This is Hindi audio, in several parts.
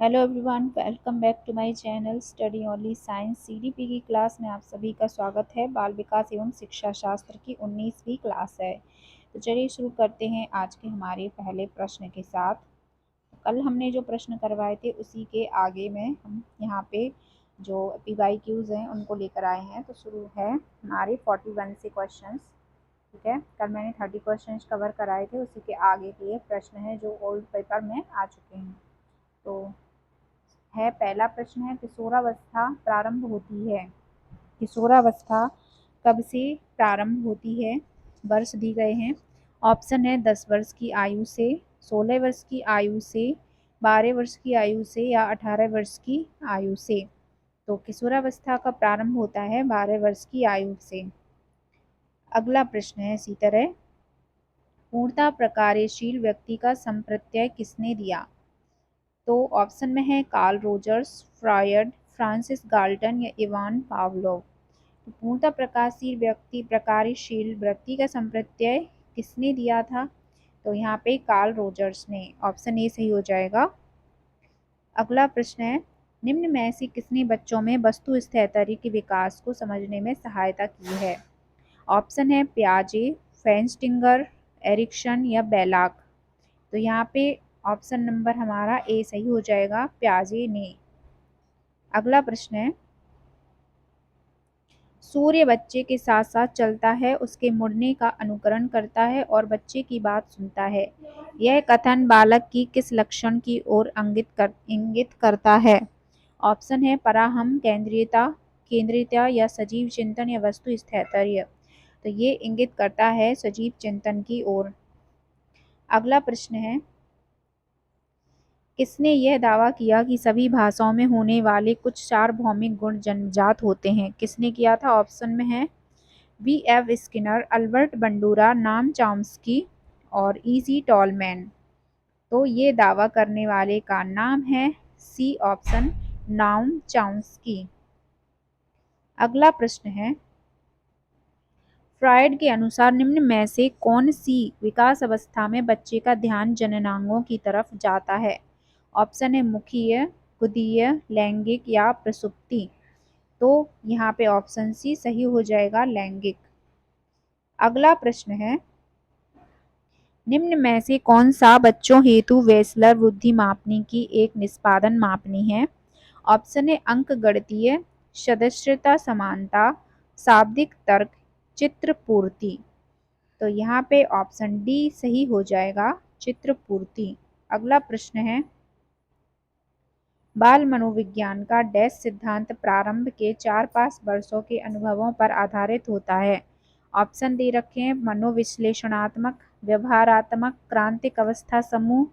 Hello everyone, welcome back to my channel study only science. CDP की क्लास में आप सभी का स्वागत है। बाल विकास एवं शिक्षा शास्त्र की 19वीं क्लास है। तो चलिए शुरू करते हैं आज के हमारे पहले प्रश्न के साथ। कल हमने जो प्रश्न करवाए थे उसी के आगे में हम यहाँ पे जो PYQs हैं उनको लेकर आए हैं। तो शुरू है हमारे 41 से क्वेश्चंस। ठीक है, कल मैंने 30 क्वेश्चंस कवर कराए थे, उसी के आगे के लिए प्रश्न है जो ओल्ड पेपर में आ चुके हैं। तो पहला प्रश्न है, किशोरावस्था प्रारंभ होती है। किशोरावस्था कब से प्रारंभ होती है? वर्ष दी गए हैं। ऑप्शन है 10 वर्ष की आयु से, 16 वर्ष की आयु से, 12 वर्ष की आयु से या 18 वर्ष की आयु से। तो किशोरावस्था का प्रारंभ होता है 12 वर्ष की आयु से। अगला प्रश्न है इसी तरह, पूर्णतः प्रकार्यशील व्यक्ति का संप्रत्यय किसने दिया? तो ऑप्शन में है Carl Rogers, Freud, Francis Galton या इवान पावलोव। तो पूर्णतः प्रकार्यशील व्यक्ति का संप्रत्यय किसने दिया था? तो यहाँ पे कार्ल रोजर्स ने। ऑप्शन ए सही हो जाएगा। अगला प्रश्न है, निम्न में से किसने बच्चों में वस्तु स्थैर्य के विकास को समझने में सहायता की है? ऑप्शन है पियाजे, फेंस्टिंगर, एरिक्सन या बेलाक। तो यहाँ पे ऑप्शन नंबर हमारा ए सही हो जाएगा, पियाजे ने। अगला प्रश्न है, सूर्य बच्चे के साथ साथ चलता है, उसके मुड़ने का अनुकरण करता है और बच्चे की बात सुनता है। यह कथन बालक की किस लक्षण की ओर इंगित करता है? ऑप्शन है पराहम केंद्रियता या सजीव चिंतन या वस्तु स्थैर्य। तो ये इंगित करता है सजीव चिंतन की ओर। अगला प्रश्न है, किसने यह दावा किया कि सभी भाषाओं में होने वाले कुछ सार्वभौमिक गुण जन्मजात होते हैं? किसने किया था? ऑप्शन में है V.F. स्किनर, अल्बर्ट बंडूरा, नाम चॉम्स्की और E.C. टॉलमैन। तो ये दावा करने वाले का नाम है सी ऑप्शन, नाम चॉम्स्की। अगला प्रश्न है, फ्रॉयड के अनुसार निम्न में से कौन सी विकास अवस्था में बच्चे का ध्यान जननांगों की तरफ जाता है? ऑप्शन है मुखीय, गुदीय, लैंगिक या प्रसुप्ति। तो यहाँ पे ऑप्शन सी सही हो जाएगा, लैंगिक। अगला प्रश्न है, निम्न में से कौन सा बच्चों हेतु वेसलर बुद्धि मापनी की एक निष्पादन मापनी है? ऑप्शन है अंकगणितीय, सदस्यता समानता, शाब्दिक तर्क, चित्र पूर्ति। तो यहाँ पे ऑप्शन डी सही हो जाएगा, चित्र पूर्ति। अगला प्रश्न है, बाल मनोविज्ञान का डैश सिद्धांत प्रारंभ के 4-5 वर्षों के अनुभवों पर आधारित होता है। ऑप्शन दे रखे हैं मनोविश्लेषणात्मक, व्यवहारात्मक, क्रांतिक अवस्था समूह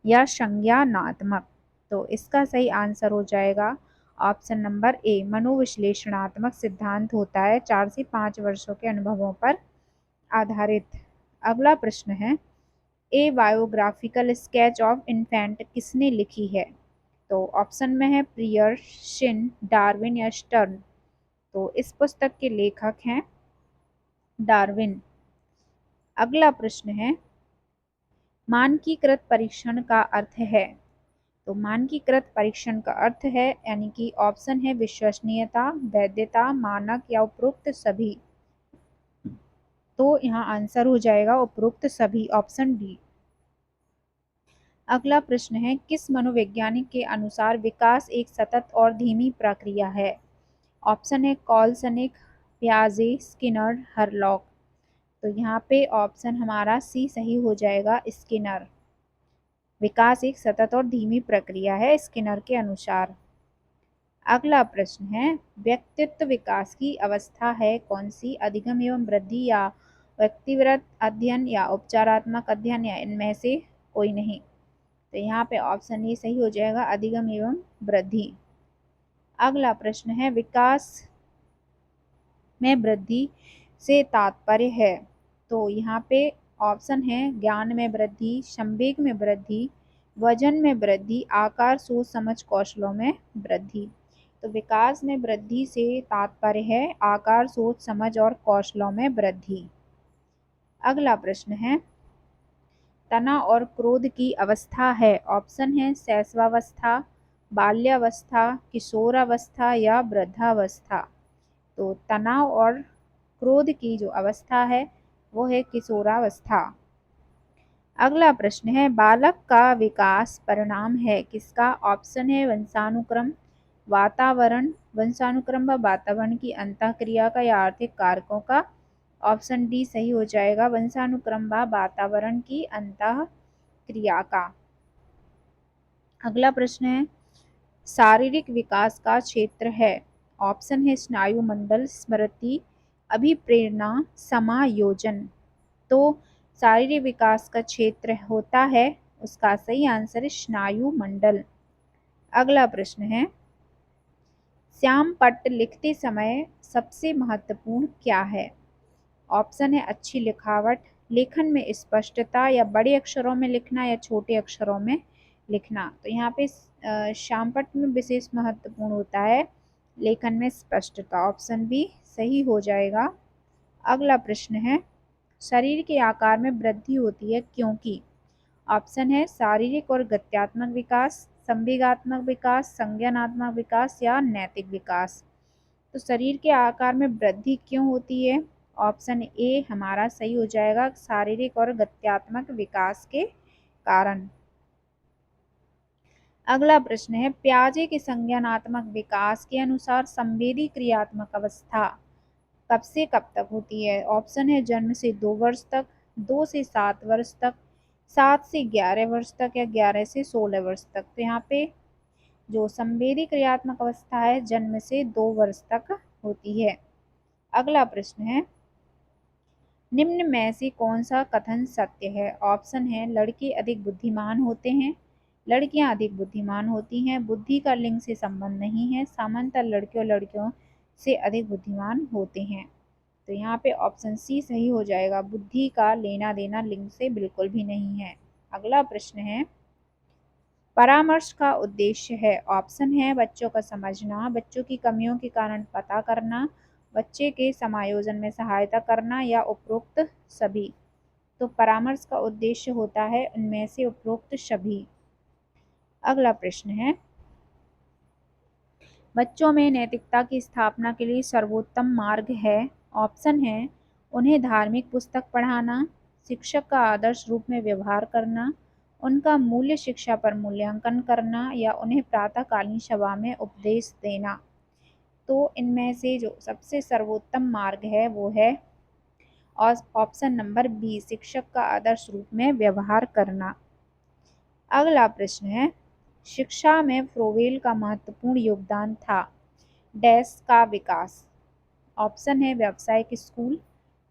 या संज्ञानात्मक। तो इसका सही आंसर हो जाएगा ऑप्शन नंबर ए, मनोविश्लेषणात्मक सिद्धांत होता है 4 से 5 वर्षों के अनुभवों पर आधारित। अगला प्रश्न है, ए बायोग्राफिकल स्केच ऑफ इन्फेंट किसने लिखी है? तो ऑप्शन में है प्रियर, शिन, डार्विन या स्टर्न। तो इस पुस्तक के लेखक हैं डार्विन। अगला प्रश्न है, मानकीकृत परीक्षण का अर्थ है? तो मानकीकृत परीक्षण का अर्थ है, यानी कि ऑप्शन है विश्वसनीयता, वैधता, मानक या उपरोक्त सभी। तो यहाँ आंसर हो जाएगा उपरोक्त सभी, ऑप्शन डी। अगला प्रश्न है, किस मनोवैज्ञानिक के अनुसार विकास एक सतत और धीमी प्रक्रिया है? ऑप्शन है कॉलसनिक, पियाजे, स्किनर, हरलॉक। तो यहाँ पे ऑप्शन हमारा सी सही हो जाएगा, स्किनर। विकास एक सतत और धीमी प्रक्रिया है स्किनर के अनुसार। अगला प्रश्न है, व्यक्तित्व विकास की अवस्था है कौन सी? अधिगम एवं वृद्धि या व्यक्तिवृत्त अध्ययन या उपचारात्मक अध्ययन या इनमें से कोई नहीं। तो यहाँ पे ऑप्शन ए सही हो जाएगा, अधिगम एवं वृद्धि। अगला प्रश्न है, विकास में वृद्धि से तात्पर्य है? तो यहाँ पे ऑप्शन है ज्ञान में वृद्धि, संवेग में वृद्धि, वजन में वृद्धि, आकार, सोच समझ कौशलों में वृद्धि। तो विकास में वृद्धि से तात्पर्य है आकार, सोच समझ और कौशलों में वृद्धि। अगला प्रश्न है, तनाव और क्रोध की अवस्था है? ऑप्शन है शैशवावस्था, बाल्यावस्था, किशोरावस्था या वृद्धावस्था? तो तनाव और क्रोध की जो अवस्था है वो है किशोरावस्था। अगला प्रश्न है, बालक का विकास परिणाम है किसका? ऑप्शन है वंशानुक्रम, वातावरण, वंशानुक्रम व वातावरण की अंतःक्रिया का या आर्थिक कारकों का। ऑप्शन डी सही हो जाएगा, वंशानुक्रम व वातावरण की अंतःक्रिया का। अगला प्रश्न है, शारीरिक विकास का क्षेत्र है। ऑप्शन है स्नायु मंडल, स्मृति, अभिप्रेरणा, समायोजन। तो शारीरिक विकास का क्षेत्र होता है, उसका सही आंसर है स्नायु मंडल। अगला प्रश्न है, श्यामपट्ट लिखते समय सबसे महत्वपूर्ण क्या है? ऑप्शन है अच्छी लिखावट, लेखन में स्पष्टता, या बड़े अक्षरों में लिखना या छोटे अक्षरों में लिखना। तो यहाँ पे श्यामपट्ट में विशेष महत्वपूर्ण होता है लेखन में स्पष्टता। ऑप्शन बी सही हो जाएगा। अगला प्रश्न है, शरीर के आकार में वृद्धि होती है क्योंकि? ऑप्शन है शारीरिक और गत्यात्मक विकास, संवेगात्मक विकास, संज्ञानात्मक विकास या नैतिक विकास। तो शरीर के आकार में वृद्धि क्यों होती है? ऑप्शन ए हमारा सही हो जाएगा, शारीरिक और गत्यात्मक विकास के कारण। अगला प्रश्न है, प्याजे के संज्ञानात्मक विकास के अनुसार संवेदी क्रियात्मक अवस्था कब से कब तक होती है? ऑप्शन है जन्म से 2 वर्ष तक, 2 से 7 वर्ष तक, 7 से 11 वर्ष तक या 11 से 16 वर्ष तक। तो यहाँ पे जो संवेदी क्रियात्मक अवस्था है जन्म से 2 वर्ष तक होती है। अगला प्रश्न है, निम्न में से कौन सा कथन सत्य है? ऑप्शन है लड़के अधिक बुद्धिमान होते हैं, लड़कियां अधिक बुद्धिमान होती हैं, बुद्धि का लिंग से संबंध नहीं है, सामान्यतः लड़के और लड़कियों से अधिक बुद्धिमान होते हैं। तो यहाँ पे ऑप्शन सी सही हो जाएगा, बुद्धि का लेना देना लिंग से बिल्कुल भी नहीं है। अगला प्रश्न है, परामर्श का उद्देश्य है। ऑप्शन है बच्चों का समझना, बच्चों की कमियों के कारण पता करना, बच्चे के समायोजन में सहायता करना या उपरोक्त सभी। तो परामर्श का उद्देश्य होता है उनमें से उपरोक्त सभी। अगला प्रश्न है, बच्चों में नैतिकता की स्थापना के लिए सर्वोत्तम मार्ग है। ऑप्शन है उन्हें धार्मिक पुस्तक पढ़ाना, शिक्षक का आदर्श रूप में व्यवहार करना, उनका मूल्य शिक्षा पर मूल्यांकन करना या उन्हें प्रातःकालीन सभा में उपदेश देना। तो इनमें से जो सबसे सर्वोत्तम मार्ग है वो है और ऑप्शन नंबर बी, शिक्षक का आदर्श रूप में व्यवहार करना। अगला प्रश्न है, शिक्षा में फ्रोवेल का महत्वपूर्ण योगदान था डैश का विकास। ऑप्शन है व्यावसायिक स्कूल,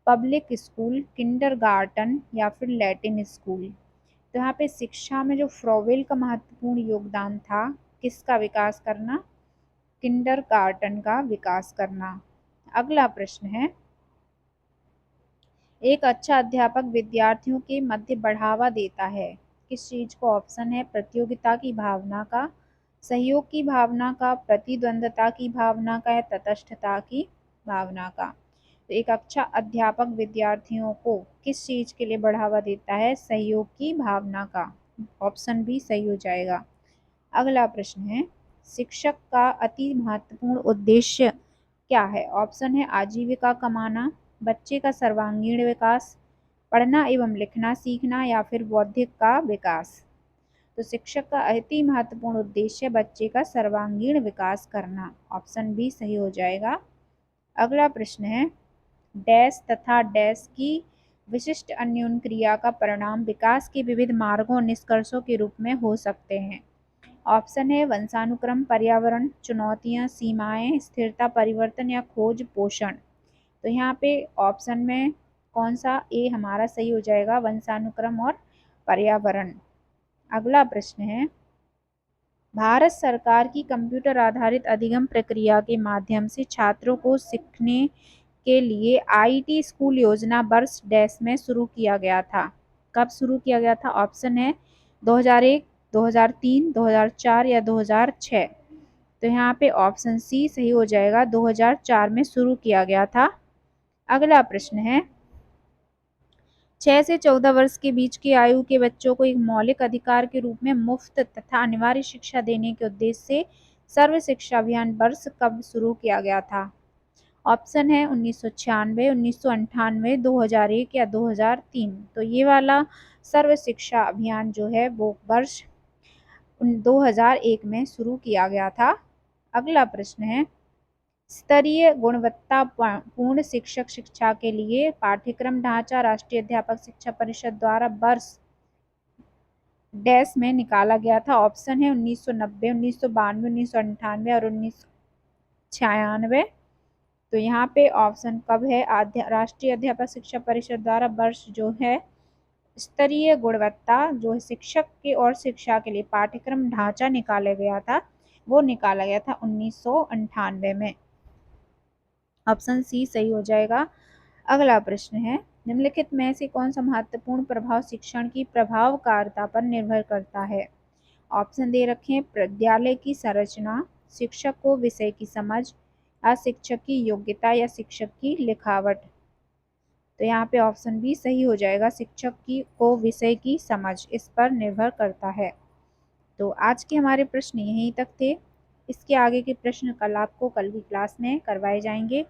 पब्लिक स्कूल, किंडरगार्टन या फिर लैटिन स्कूल। तो यहाँ पे शिक्षा में जो फ्रोवेल का महत्वपूर्ण योगदान था किसका विकास करना? किंडरगार्टन का विकास करना। अगला प्रश्न है, एक अच्छा अध्यापक विद्यार्थियों के मध्य बढ़ावा देता है किस चीज को? ऑप्शन है प्रतियोगिता की भावना का, सहयोग की भावना का, प्रतिद्वंदता की भावना का या तटस्थता की भावना का। तो एक अच्छा अध्यापक विद्यार्थियों को किस चीज के लिए बढ़ावा देता है? सहयोग की भावना का। ऑप्शन बी सही हो जाएगा। अगला प्रश्न है, शिक्षक का अति महत्वपूर्ण उद्देश्य क्या है? ऑप्शन है आजीविका कमाना, बच्चे का सर्वांगीण विकास, पढ़ना एवं लिखना सीखना या फिर बौद्धिक का विकास। तो शिक्षक का अति महत्वपूर्ण उद्देश्य बच्चे का सर्वांगीण विकास करना। ऑप्शन बी सही हो जाएगा। अगला प्रश्न है, डैश तथा डैश की विशिष्ट अन्योन्य क्रिया का परिणाम विकास के विविध मार्गों और निष्कर्षों के रूप में हो सकते हैं। ऑप्शन है वंशानुक्रम, पर्यावरण, चुनौतियां, सीमाएं, स्थिरता, परिवर्तन या खोज पोषण। तो यहाँ पे ऑप्शन में कौन सा ए हमारा सही हो जाएगा? वंशानुक्रम और पर्यावरण। अगला प्रश्न है, भारत सरकार की कंप्यूटर आधारित अधिगम प्रक्रिया के माध्यम से छात्रों को सीखने के लिए आईटी स्कूल योजना वर्ष डैश में शुरू किया गया था। कब शुरू किया गया था? ऑप्शन है 2001, 2003, 2004 या 2006। तो यहाँ पे ऑप्शन सी सही हो जाएगा, 2004 में शुरू किया गया था। अगला प्रश्न है, 6 से 14 वर्ष के बीच की आयु के बच्चों को एक मौलिक अधिकार के रूप में मुफ्त तथा अनिवार्य शिक्षा देने के उद्देश्य से सर्व शिक्षा अभियान वर्ष कब शुरू किया गया था? ऑप्शन है 1996, 1998, 2001 या 2003। तो ये वाला सर्व शिक्षा अभियान जो है वो वर्ष 2001 में शुरू किया गया था। अगला प्रश्न है, स्तरीय गुणवत्ता पूर्ण शिक्षक शिक्षा के लिए पाठ्यक्रम ढांचा राष्ट्रीय अध्यापक शिक्षा परिषद द्वारा वर्ष डैश में निकाला गया था। ऑप्शन है 1990, 1992, 1998 और 1996। तो यहाँ पे ऑप्शन कब है? राष्ट्रीय अध्यापक शिक्षा परिषद द्वारा वर्ष जो है स्तरीय गुणवत्ता जो है शिक्षक के और शिक्षा के लिए पाठ्यक्रम ढांचा निकाला गया था, वो निकाला गया था 1998 में। ऑप्शन सी सही हो जाएगा। अगला प्रश्न है, निम्नलिखित में से कौन सा महत्वपूर्ण प्रभाव शिक्षण की प्रभावकारिता पर निर्भर करता है? ऑप्शन दे रखे हैं, विद्यालय की संरचना, शिक्षक को विषय की समझ, शिक्षक की योग्यता या शिक्षक की लिखावट। तो यहाँ पे ऑप्शन बी सही हो जाएगा, शिक्षक की को विषय की समझ इस पर निर्भर करता है। तो आज के हमारे प्रश्न यहीं तक थे। इसके आगे के प्रश्न कल की क्लास में करवाए जाएंगे।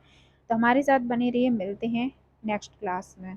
तो हमारे साथ बने रहिए, मिलते हैं नेक्स्ट क्लास में।